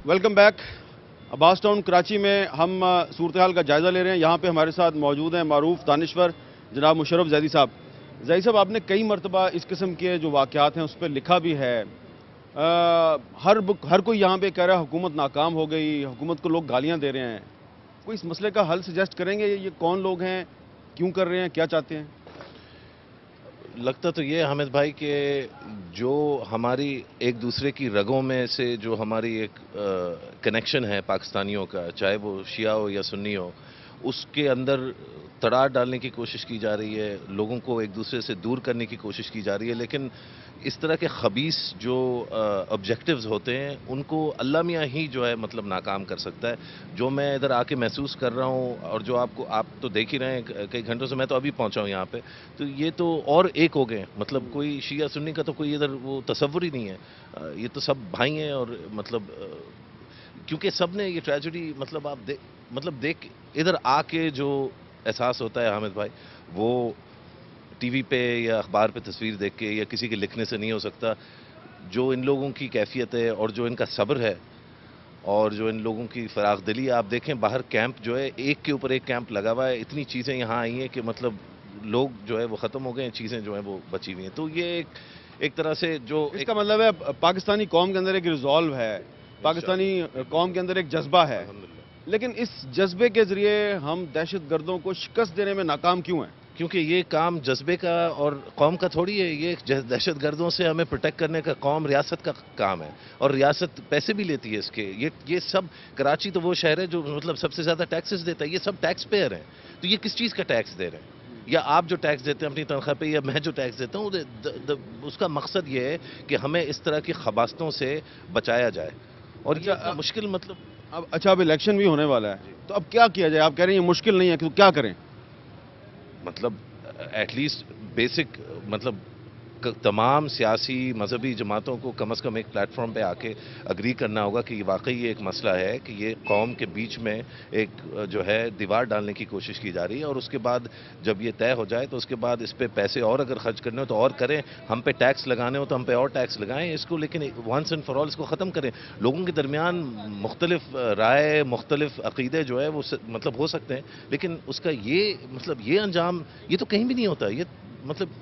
Welcome back. Abbas town Karachi में हम सूरत-ए-हाल का जायज़ा ले रहे हैं। यहाँ पे हमारे साथ मौजूद हैं मारूफ दानिश्वर जनाब मुशर्रफ ज़ैदी साहब। ज़ैदी साहब, आपने कई मरतबा इस किस्म के जो वाक़यात हैं उस पर लिखा भी है। हर कोई यहाँ पे कह रहा है हुकूमत नाकाम हो गई, हुकूमत को लोग गालियाँ दे रहे हैं। कोई इस मसले का हल सजेस्ट करेंगे? ये कौन लोग हैं, क्यों कर रहे हैं, क्या चाहते हैं? लगता तो ये हामिद भाई कि जो हमारी एक दूसरे की रगों में से जो हमारी एक कनेक्शन है पाकिस्तानियों का, चाहे वो शिया हो या सुन्नी हो, उसके अंदर तड़ार डालने की कोशिश की जा रही है, लोगों को एक दूसरे से दूर करने की कोशिश की जा रही है। लेकिन इस तरह के खबीस जो ऑब्जेक्टिव्स होते हैं उनको अल्लाह मियाँ ही जो है मतलब नाकाम कर सकता है। जो मैं इधर आके महसूस कर रहा हूँ और जो आप तो देख ही रहे हैं कई घंटों से, मैं तो अभी पहुँचा हूँ यहाँ पे, तो ये तो और एक हो गए। मतलब कोई शिया सुन्नी का तो कोई इधर वो तसव्वुर ही नहीं है। ये तो सब भाई हैं और मतलब क्योंकि सब ने ये ट्रेजेडी मतलब आप देख इधर आके जो एहसास होता है हामिद भाई, वो टीवी पे या अखबार पे तस्वीर देख के या किसी के लिखने से नहीं हो सकता। जो इन लोगों की कैफियत है और जो इनका सब्र है और जो इन लोगों की फराख दिली है, आप देखें बाहर कैंप जो है एक के ऊपर एक कैंप लगा हुआ है। इतनी चीज़ें यहाँ आई हैं कि मतलब लोग जो है वो ख़त्म हो गए हैं, चीज़ें जो हैं वो बची हुई हैं। तो ये एक तरह से जो इसका मतलब है पाकिस्तानी कौम के अंदर एक रिजॉल्व है, पाकिस्तानी कौम के अंदर एक जज्बा है। लेकिन इस जज्बे के ज़रिए हम दहशत गर्दों को शिकस्त देने में नाकाम क्यों हैं? क्योंकि ये काम जज्बे का और कौम का थोड़ी है। ये दहशत गर्दों से हमें प्रोटेक्ट करने का कौम रियासत का काम है और रियासत पैसे भी लेती है इसके। ये सब कराची तो वो शहर है जो मतलब सबसे ज़्यादा टैक्सेस देता है। ये सब टैक्स पेयर हैं, तो ये किस चीज़ का टैक्स दे रहे हैं? या आप जो टैक्स देते हैं अपनी तनख्वाह पे, या मैं जो टैक्स देता हूँ, उसका मकसद ये है कि हमें इस तरह की खबास्तों से बचाया जाए। और ये मुश्किल मतलब अब इलेक्शन भी होने वाला है, तो अब क्या किया जाए? आप कह रहे हैं ये मुश्किल नहीं है, तो क्या करें? मतलब एटलीस्ट बेसिक मतलब तमाम सियासी मजहबी जमातों को कम से कम एक प्लेटफॉर्म पे आके अग्री करना होगा कि वाकई ये एक मसला है कि ये कौम के बीच में एक जो है दीवार डालने की कोशिश की जा रही है। और उसके बाद जब ये तय हो जाए तो उसके बाद इस पे पैसे और अगर खर्च करने हो तो और करें, हम पे टैक्स लगाने हो तो हम पे और टैक्स लगाएं इसको, लेकिन वंस एंड फॉर ऑल इसको ख़त्म करें। लोगों के दरमियान मुख्तलिफ राय, मुख्तलिफ अकीदे जो है वो मतलब हो सकते हैं, लेकिन उसका ये मतलब ये अंजाम ये तो कहीं भी नहीं होता। ये मतलब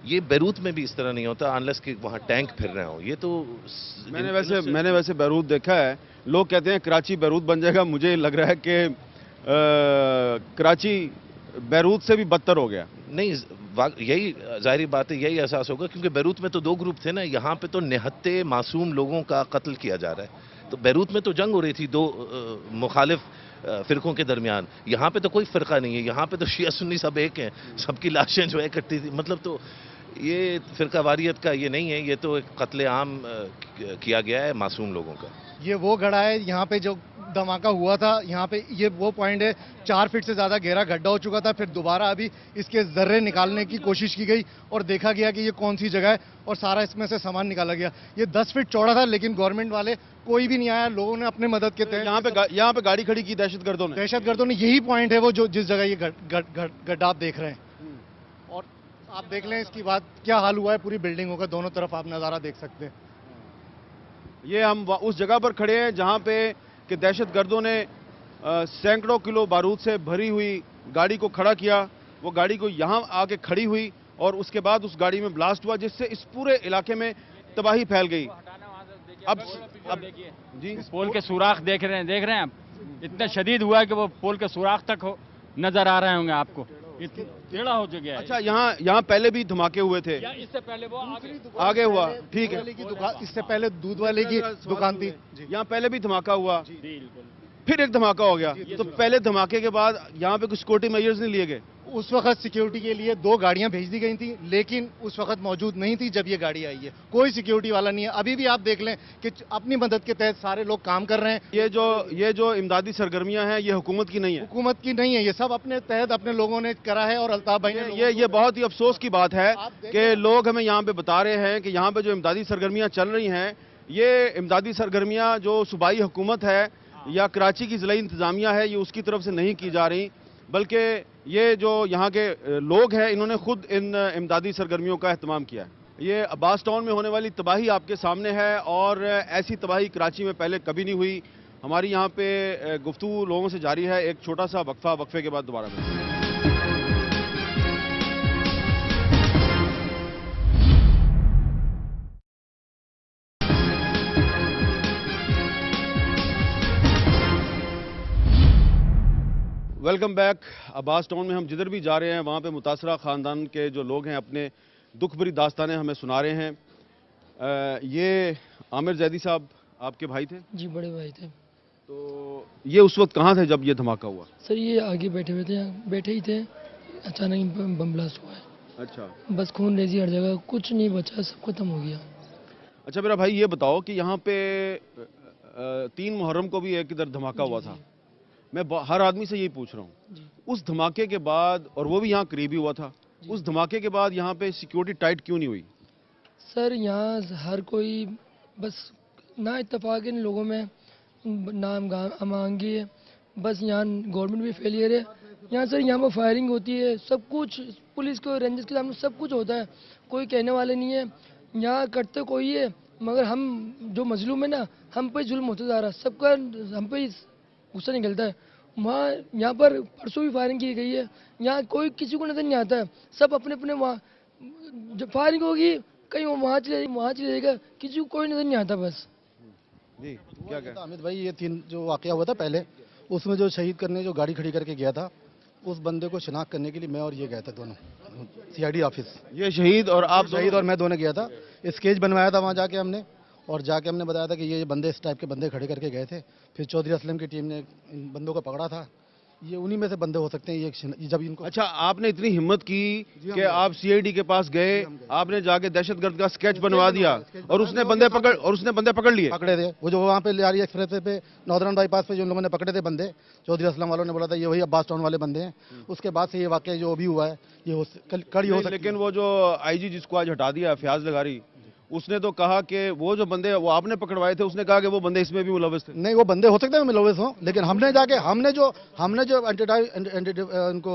ये बैरूत में भी इस तरह नहीं होता अनलेस कि वहाँ टैंक फिर रहे हो। ये तो मैंने वैसे बैरूत देखा है। लोग कहते हैं कराची बैरूत बन जाएगा। मुझे लग रहा है कि कराची बैरूत से भी बदतर हो गया। नहीं, यही जाहिर बात है, यही एहसास होगा क्योंकि बैरूत में तो दो ग्रुप थे ना, यहाँ पे तो निहत्ते मासूम लोगों का कत्ल किया जा रहा है। तो बैरूत में तो जंग हो रही थी दो मुखालिफ फ़िरक़ों के दरमियान। यहाँ पे तो कोई फ़िरक़ा नहीं है, यहाँ पे तो शिया सुन्नी सब एक हैं, सबकी लाशें जो है इकट्ठी थी। मतलब तो ये फ़िरक़ा वारियत का ये नहीं है, ये तो एक कत्ले आम किया गया है मासूम लोगों का। ये वो गड्ढा है यहाँ पे जो धमाका हुआ था, यहाँ पे ये वो पॉइंट है। 4 फीट से ज़्यादा गहरा गड्ढा हो चुका था, फिर दोबारा अभी इसके ज़र्रे निकालने की कोशिश की गई और देखा गया कि ये कौन सी जगह है और सारा इसमें से सामान निकाला गया। ये 10 फीट चौड़ा था, लेकिन गवर्नमेंट वाले कोई भी नहीं आया। लोगों ने अपने मदद के तहत यहाँ पे गाड़ी खड़ी की दहशतगर्दों ने। यही पॉइंट है वो जो जिस जगह ये गड्ढा आप देख रहे हैं। और आप देख लें इसकी बात क्या हाल हुआ है पूरी बिल्डिंगों का, दोनों तरफ आप नज़ारा देख सकते हैं। ये हम उस जगह पर खड़े हैं जहाँ पे कि दहशतगर्दों ने सैकड़ों किलो बारूद से भरी हुई गाड़ी को खड़ा किया। वो गाड़ी को यहाँ आके खड़ी हुई और उसके बाद उस गाड़ी में ब्लास्ट हुआ, जिससे इस पूरे इलाके में तबाही फैल गई। अब जी इस पोल के सुराख देख रहे हैं आप, इतना शदीद हुआ है कि वो पोल के सुराख तक नजर आ रहे होंगे आपको, टेढ़ा हो चुका है। अच्छा, यहाँ पहले भी धमाके हुए थे? इससे पहले वो आगे हुआ, ठीक है। इससे पहले दूध वाले की दुकान थी, यहाँ पहले भी धमाका हुआ, फिर एक धमाका हो गया। तो पहले धमाके के बाद यहाँ पे कुछ सिक्योरिटी मेजर्स नहीं लिए गए? उस वक्त सिक्योरिटी के लिए 2 गाड़ियां भेज दी गई थी, लेकिन उस वक्त मौजूद नहीं थी जब ये गाड़ी आई है। कोई सिक्योरिटी वाला नहीं है। अभी भी आप देख लें कि अपनी मदद के तहत सारे लोग काम कर रहे हैं। ये जो इमदादी सरगर्मियां हैं ये हुकूमत की नहीं है? हुकूमत की नहीं है, ये सब अपने तहत अपने लोगों ने करा है। और अल्ताफ भाई ने ये बहुत ही अफसोस की बात है कि लोग हमें यहाँ पे बता रहे हैं कि यहाँ पे जो इमदादी सरगर्मियां चल रही हैं, ये इमदादी सरगर्मियां जो सूबाई हुकूमत है या कराची की ज़िला इंतज़ामिया है, ये उसकी तरफ से नहीं की जा रही, बल्कि ये जो यहाँ के लोग हैं इन्होंने खुद इन इमदादी सरगर्मियों का एहतमाम किया है। یہ عباس ٹاؤن میں ہونے والی تباہی آپ کے سامنے ہے اور ایسی تباہی کراچی میں پہلے کبھی نہیں ہوئی. ہماری یہاں پہ گفتگو لوگوں سے جاری ہے. ایک چھوٹا سا وقفہ، وقفے کے بعد دوبارہ ملیں گے. Welcome back. عباس ٹاؤن میں ہم جدھر بھی جا رہے ہیں وہاں پہ متاثرہ خاندان کے جو لوگ ہیں اپنے دکھ بھری داستانیں ہمیں سنا رہے ہیں. یہ عامر زیدی صاحب آپ کے بھائی تھے؟ جی بڑے بھائی تھے. تو یہ اس وقت کہاں تھے جب یہ دھماکہ ہوا؟ سر یہ آگے بیٹھے ہوئے تھے، بیٹھے ہی تھے، اچانک بم بلاسٹ ہوا ہے. اچھا. بس خون ریزی ہر جگہ، کچھ نہیں بچا، سب ختم ہو گیا. اچھا میرا بھائی یہ بتاؤ کہ یہاں پہ 3 محرم کو بھی ایک ادھر دھماکہ ہوا تھا. میں ہر آدمی سے یہی پوچھ رہا ہوں، جی اس دھماکے کے بعد، اور وہ بھی یہاں قریبی ہوا تھا، اس دھماکے کے بعد یہاں پہ سیکیورٹی ٹائٹ کیوں نہیں ہوئی؟ سر یہاں ہر کوئی بس نہ اتفاق ان لوگوں میں، نہ ہم آہنگی ہے. بس یہاں گورنمنٹ بھی فیلئر ہے. یہاں سر یہاں پہ فائرنگ ہوتی ہے، سب کچھ پولیس کو رینجرز کے سامنے سب کچھ ہوتا ہے، کوئی کہنے والے نہیں ہے. یہاں کرتے کوئی ہے مگر ہم جو مظلوم ہے نا، ہم پہ ظلم ہوتا جا رہا ہے، سب کا ہم پہ غصہ نکلتا ہے. وہاں یہاں پر پرسوں بھی فائرنگ کی گئی ہے، یہاں کوئی کسی کو نظر نہیں آتا ہے. سب اپنے اپنے وہاں جب فائرنگ ہوگی کہیں وہاں چلے جائے گا، کسی کو کوئی نظر نہیں آتا. بس جی کیا کہ حامد بھائی یہ 3 جو واقعہ ہوا تھا پہلے، اس میں جو شہید کرنے جو گاڑی کھڑی کر کے گیا تھا، اس بندے کو شناخت کرنے کے لیے میں اور یہ گئے تھے دونوں CID آفس. یہ شہید اور آپ شہید اور میں دونوں گیا تھا. اسکیچ بنوایا تھا وہاں جا کے ہم نے، اور جا کے ہم نے بتایا تھا کہ یہ بندے اس ٹائپ کے بندے کھڑے کر کے گئے تھے. پھر چودھری اسلم کی ٹیم نے ان بندوں کو پکڑا تھا. یہ انہی میں سے بندے ہو سکتے ہیں یہ جب ان کو. اچھا آپ نے اتنی ہمت کی کہ آپ CID کے پاس گئے، آپ نے جا کے دہشت گرد کا اسکیچ بنوا دیا اور اس نے بندے پکڑ لیے؟ پکڑے تھے وہ جو وہاں پہ لاری ایکسپریس پہ ناردرن بائی پاس پہ جو لوگوں نے پکڑے تھے بندے، چودھری اسلم والوں نے بولا تھا یہ وہی عباس ٹاؤن والے بندے ہیں. اس کے بعد سے یہ واقعہ جو بھی ہوا ہے یہ کڑی ہو سکتی ہے. لیکن وہ جو IG جس کو آج ہٹا دیا فیاض لغاری، اس نے تو کہا کہ وہ جو بندے وہ آپ نے پکڑوائے تھے، اس نے کہا کہ وہ بندے اس میں بھی ملوث تھے. نہیں وہ بندے ہو سکتے ہیں ملوث ہوں، لیکن ہم نے جا کے ہم نے جو ان کو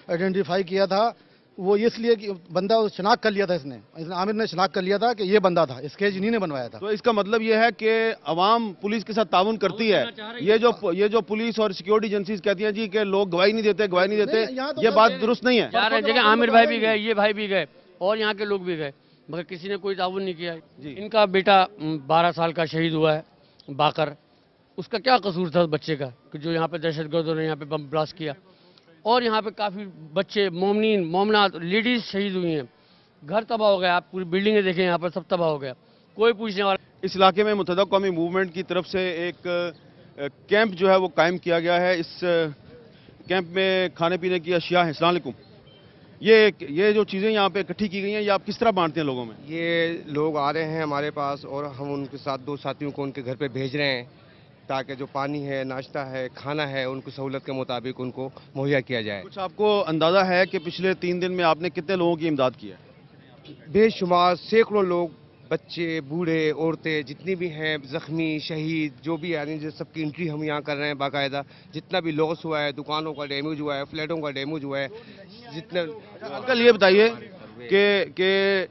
آئیڈینٹیفائی کیا تھا وہ اس لیے کہ بندہ شناخت کر لیا تھا. اس نے عامر نے شناخت کر لیا تھا کہ یہ بندہ تھا، اسکیچ انہی نے بنوایا تھا. تو اس کا مطلب یہ ہے کہ عوام پولیس کے ساتھ تعاون کرتی ہے. یہ جو پولیس اور سیکیورٹی ایجنسیز کہتی ہیں جی کہ لوگ گواہی نہیں دیتے، یہ بات درست نہیں ہے. چار جگہ عامر بھائی بھی گئے، یہ بھائی بھی گئے اور یہاں کے لوگ بھی گئے، مگر کسی نے کوئی تعاون نہیں کیا. ان کا بیٹا 12 سال کا شہید ہوا ہے باقر. اس کا کیا قصور تھا بچے کا کہ جو یہاں پہ دہشت گردوں نے یہاں پہ بم بلاسٹ کیا. اور یہاں پہ کافی بچے، مومنین، مومنات، لیڈیز شہید ہوئی ہیں. گھر تباہ ہو گیا، آپ پوری بلڈنگیں دیکھیں یہاں پر سب تباہ ہو گیا، کوئی پوچھنے والا. اس علاقے میں متحدہ قومی موومنٹ کی طرف سے ایک کیمپ جو ہے وہ قائم کیا گیا ہے. اس کیمپ میں کھانے پینے کی اشیاء ہیں. السلام علیکم. یہ جو چیزیں یہاں پہ اکٹھی کی گئی ہیں یہ آپ کس طرح بانٹتے ہیں لوگوں میں؟ یہ لوگ آ رہے ہیں ہمارے پاس اور ہم ان کے ساتھ 2 ساتھیوں کو ان کے گھر پہ بھیج رہے ہیں تاکہ جو پانی ہے، ناشتہ ہے، کھانا ہے، ان کی سہولت کے مطابق ان کو مہیا کیا جائے. کچھ آپ کو اندازہ ہے کہ پچھلے 3 دن میں آپ نے کتنے لوگوں کی امداد کی ہے؟ بے شمار سینکڑوں لوگ، بچے، بوڑھے، عورتیں، جتنی بھی ہیں، زخمی، شہید، جو بھی یعنی سب کی انٹری ہم یہاں کر رہے ہیں باقاعدہ. جتنا بھی لاس ہوا ہے، دکانوں کا ڈیمیج ہوا ہے، فلیٹوں کا ڈیمیج ہوا ہے، جتنے. انکل یہ بتائیے کہ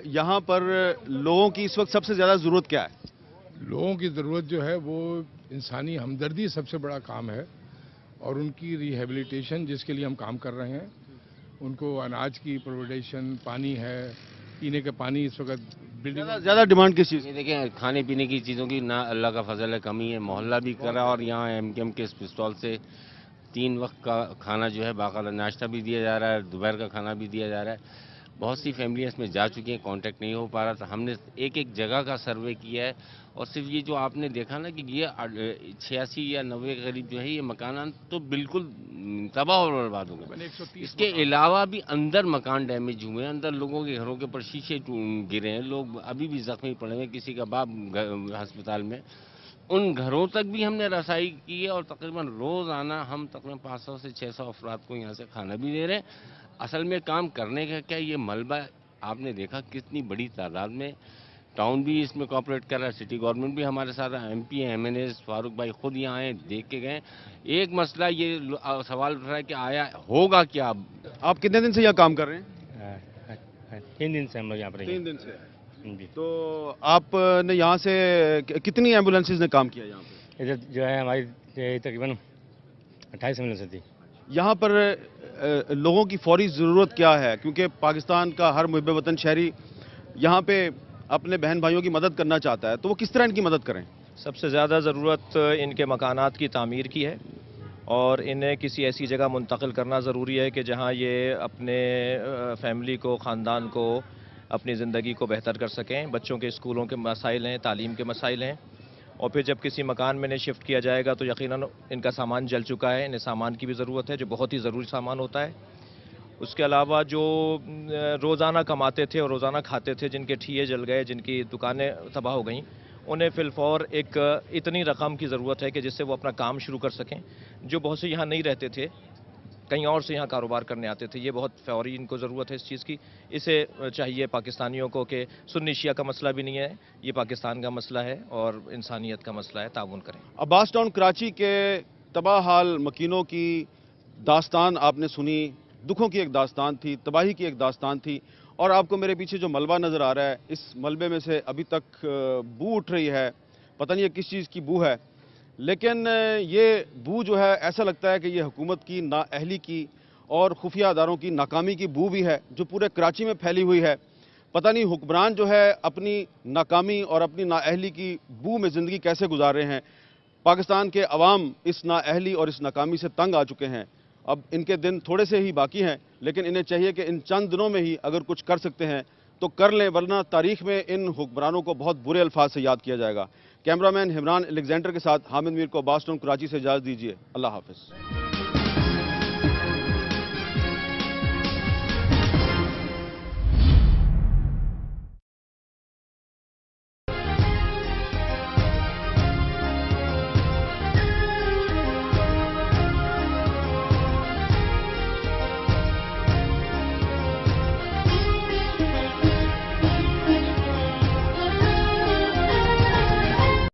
یہاں پر لوگوں کی اس وقت سب سے زیادہ ضرورت کیا ہے؟ لوگوں کی ضرورت جو ہے وہ انسانی ہمدردی سب سے بڑا کام ہے، اور ان کی ریہیبلیٹیشن جس کے لیے ہم کام کر رہے ہیں. ان کو اناج کی پروویڈیشن، پانی ہے، پینے کا پانی اس وقت زیادہ ڈیمانڈ کس چیز؟ یہ دیکھیں کھانے پینے کی چیزوں کی نہ اللہ کا فضل ہے کمی ہے. محلہ بھی کر رہا ہے اور یہاں MKM کے اسٹال سے 3 وقت کا کھانا جو ہے باقاعدہ ناشتہ بھی دیا جا رہا ہے، دوپہر کا کھانا بھی دیا جا رہا ہے. بہت سی فیملیاں اس میں جا چکی ہیں، کانٹیکٹ نہیں ہو پا رہا تھا. ہم نے ایک جگہ کا سروے کیا ہے اور صرف یہ جو آپ نے دیکھا نا کہ یہ 86 یا 90 کے قریب جو ہے یہ مکانات تو بالکل تباہ اور برباد ہو گئے. اس کے علاوہ بھی اندر مکان ڈیمیج ہوئے ہیں، اندر لوگوں کے گھروں کے اوپر شیشے گرے ہیں، لوگ ابھی بھی زخمی پڑے ہیں، کسی کا باپ ہسپتال میں. ان گھروں تک بھی ہم نے رسائی کی ہے اور تقریباً روزانہ ہم تقریباً 500 سے 600 افراد کو یہاں سے کھانا بھی دے رہے ہیں. اصل میں کام کرنے کا کیا یہ ملبہ آپ نے دیکھا کتنی بڑی تعداد میں. ٹاؤن بھی اس میں کوآپریٹ کر رہا ہے، سٹی گورنمنٹ بھی ہمارے ساتھ ہے، MP MNAs فاروق بھائی خود یہاں آئے، دیکھ کے گئے. ایک مسئلہ یہ سوال اٹھ رہا ہے کہ آیا ہوگا کیا؟ آپ کتنے دن سے یہاں کام کر رہے ہیں؟ 3 दिन से हम लोग यहाँ पर 3 दिन से। जी। तो आपने यहाँ से कितनी एम्बुलेंसेज ने काम किया यहाँ पे? इधर जो है हमारी तकरीबन 28 एम्बुलेंस थी। यहाँ पर लोगों की फौरी ज़रूरत क्या है, क्योंकि पाकिस्तान का हर मुहिब वतन शहरी यहाँ पे अपने बहन भाइयों की मदद करना चाहता है, तो वो किस तरह इनकी मदद करें? सबसे ज़्यादा ज़रूरत इनके मकानात की तामीर की है और इन्हें किसी ऐसी जगह मुंतकिल करना ज़रूरी है कि जहाँ ये अपने फैमिली को, ख़ानदान को, अपनी ज़िंदगी को बेहतर कर सकें। बच्चों के स्कूलों के मसाइल हैं, तालीम के मसाइल हैं, और फिर जब किसी मकान में इन्हें शिफ्ट किया जाएगा तो यकीनन इनका सामान जल चुका है, इन्हें सामान की भी ज़रूरत है जो बहुत ही ज़रूरी सामान होता है। उसके अलावा जो रोज़ाना कमाते थे और रोज़ाना खाते थे, जिनके ठिये जल गए, जिनकी दुकानें तबाह हो गईं, उन्हें फिलफौर एक इतनी रकम की ज़रूरत है कि जिससे वो अपना काम शुरू कर सकें। जो बहुत से यहाँ नहीं रहते थे, कहीं और से यहाँ कारोबार करने आते थे, ये बहुत फौरी इनको ज़रूरत है इस चीज़ की। इसे चाहिए पाकिस्तानियों को कि सुन्नी शिया का मसला भी नहीं है, ये पाकिस्तान का मसला है और इंसानियत का मसला है, ताउन करें। अब्बास टाउन कराची के तबाह हाल मकीनों की दास्तान आपने सुनी, दुखों की एक दास्तान थी, तबाही की एक दास्तान थी, और आपको मेरे पीछे जो मलबा नज़र आ रहा है, इस मलबे में से अभी तक बू उठ रही है, पता नहीं ये किस चीज़ की बू है, लेकिन ये बू जो है ऐसा लगता है कि ये हुकूमत की नाअहली की और खुफिया अदारों की नाकामी की बू भी है जो पूरे कराची में फैली हुई है। पता नहीं हुक्मरान जो है अपनी नाकामी और अपनी नाअहली की बू में ज़िंदगी कैसे गुजार रहे हैं। पाकिस्तान के अवाम इस नाअहली और इस नाकामी से तंग आ चुके हैं। अब इनके दिन थोड़े से ही बाकी हैं, लेकिन इन्हें चाहिए कि इन चंद दिनों में ही अगर कुछ कर सकते हैं तो कर लें, वरना तारीख में इन हुक्मरानों को बहुत बुरे अल्फाज से याद किया जाएगा। कैमरामैन हिमरान अलेक्जेंडर के साथ हामिद मीर को अब्बास टाउन कराची से इजाज़त दीजिए। अल्लाह हाफ़िज़।